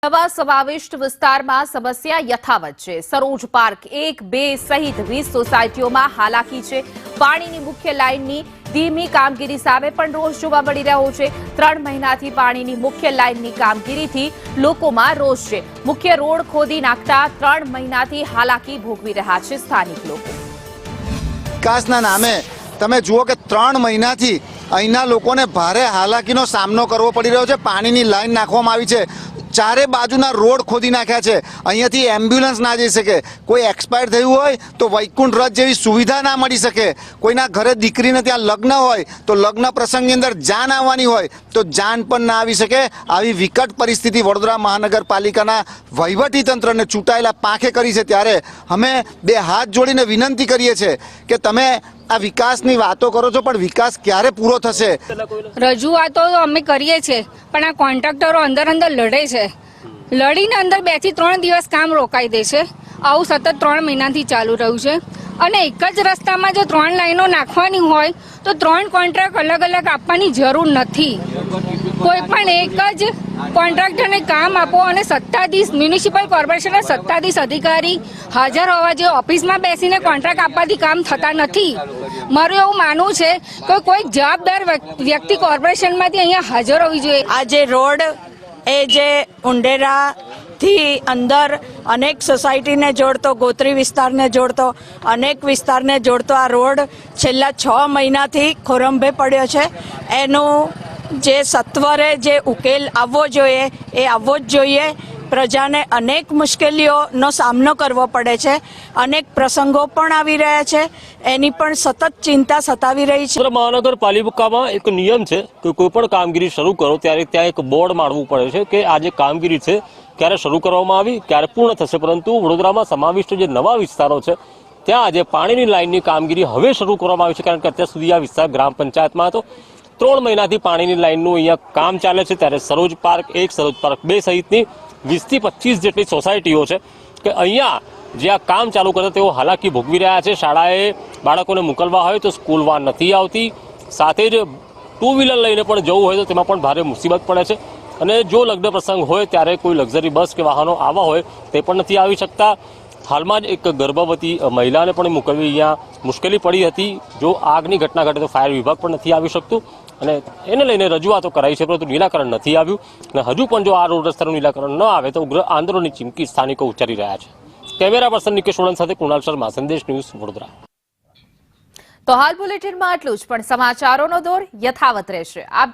નવા સમાવિષ્ટ વિસ્તારમાં સમસ્યા યથાવત છે। સરોજ પાર્ક 1, 2 સહિત 20 સોસાયટીઓમાં હાલાકી છે। પાણીની મુખ્ય લાઇનની ધીમી કામગીરી સામે પણ રોષ જોવા મળી રહ્યો છે। 3 મહિનાથી પાણીની મુખ્ય લાઇનની કામગીરીથી લોકોમાં રોષ છે। મુખ્ય રોડ ખોદી નાખતા 3 મહિનાથી હાલાકી ભોગવી રહ્યા છે સ્થાનિક લોકો। વિકાસના નામે તમે જુઓ કે 3 મહિનાથી અહીંના લોકોને ભારે હાલાકીનો સામનો કરવો પડી રહ્યો છે। પાણીની લાઈન નાખવામાં આવી છે, ચારે બાજુના રોડ ખોદી નાખ્યા છે। અહીંયાથી એમ્બ્યુલન્સ ના જઈ શકે, કોઈ એક્સપાયર થયું હોય તો વૈકુંઠ રથ જેવી સુવિધા ના મળી શકે, કોઈના ઘરે દીકરીને ત્યાં લગ્ન હોય તો લગ્ન પ્રસંગની અંદર જાન આવવાની હોય તો જાન પણ ના આવી શકે। આવી વિકટ પરિસ્થિતિ વડોદરા મહાનગરપાલિકાના વહીવટી તંત્રને ચૂંટાયેલા પાંખે કરી છે। ત્યારે અમે બે હાથ જોડીને વિનંતી કરીએ છીએ કે તમે આ વિકાસની વાતો કરો છો, પણ વિકાસ ક્યારે પૂરો થશે? રજૂઆતો અમે કરીએ છીએ, પણ આ કોન્ટ્રાક્ટરો અંદર લડે છે। લડીને અંદર 2 થી 3 દિવસ કામ રોકાઈ દે છે। આવું સતત 3 મહિનાથી ચાલુ રહ્યું છે। અને એક જ રસ્તામાં જો 3 લાઈનો નાખવાની હોય તો 3 કોન્ટ્રાક્ટ અલગ આપવાની જરૂર નથી। કોઈ પણ એક જ કોન્ટ્રાક્ટરને કામ આપો અને સત્તાધીશ મ્યુનિસિપલ કોર્પોરેશનના સત્તાધીશ અધિકારી હાજર હોવા જોઈએ। ઓફિસમાં બેસીને કોન્ટ્રાક્ટ આપવાથી કામ થતા નથી। મારું એવું માનવું છે કે કોઈ જવાબદાર વ્યક્તિ કોર્પોરેશનમાંથી અહીંયા હાજર હોવી જોઈએ। આ જે રોડ એ જે ઉંડેરા થી અંદર અનેક સોસાયટીને જોડતો, ગોત્રી વિસ્તારને જોડતો, અનેક વિસ્તારને જોડતો આ રોડ છેલ્લા 6 મહિનાથી ખોરંભે પડ્યો છે। એનું જે સત્વરે જે ઉકેલ આવવો જોઈએ એ આવવો જ જોઈએ। પ્રજાને અનેક મુશ્કેલીઓનો સામનો કરવો પડે છે, અનેક પ્રસંગો પણ આવી રહ્યા છે, એની પણ સતત ચિંતા સતાવી રહી છે। મહાનગરપાલિકામાં એક નિયમ છે કે કોઈ પણ કામગીરી શરૂ કરો ત્યારે ત્યાં એક બોર્ડ મારવું પડે છે કે આ જે કામગીરી છે ક્યારે શરૂ કરવામાં આવી, ક્યારે પૂર્ણ થશે। પરંતુ વડોદરામાં સમાવિષ્ટ જે નવા વિસ્તારો છે ત્યાં આજે પાણીની લાઇનની કામગીરી હવે શરૂ કરવામાં આવી છે, કારણ કે અત્યાર સુધી આ વિસ્તાર ગ્રામ પંચાયતમાં હતો। 3 મહિનાથી પાણીની લાઇનનું અહીંયા કામ ચાલે છે। ત્યારે સરોજ પાર્ક 1, સરોજ પાર્ક 2 સહિતની 20 થી 25 જેટલી સોસાયટીઓ છે કે અહીંયા જે આ કામ ચાલુ કરે તેઓ હાલાકી ભોગવી રહ્યા છે। શાળાએ બાળકોને મોકલવા હોય તો સ્કૂલ વાન નથી આવતી, સાથે જ 2 વ્હીલર લઈને પણ જવું હોય તો તેમાં પણ ભારે મુસીબત પડે છે। અને જો લગ્ન પ્રસંગ હોય ત્યારે કોઈ લક્ઝરી બસ કે વાહનો આવવા હોય તે પણ નથી આવી શકતા। હાલમાં જ એક ગર્ભવતી મહિલાને પણ મોકલવી અહીંયા મુશ્કેલી પડી હતી। જો આગની ઘટના ઘટે તો ફાયર વિભાગ પણ નથી આવી શકતું અને એને લઈને રજૂઆતો કરાઈ છે, પરંતુ નિરાકરણ નથી આવ્યું। અને હજુ પણ જો આ રોડ રસ્તાનું નિરાકરણ ન આવે તો ઉગ્ર આંદોલનની ચીમકી સ્થાનિકો ઉચ્ચારી રહ્યા છે। કેમેરા પર્સન નિકેશ ઓળન સાથે કુણાલ શર્મા, સંદેશ ન્યૂઝ, વડોદરા। તો હાલ બુલેટિનમાં આટલું જ, પણ સમાચારોનો દોર યથાવત રહેશે।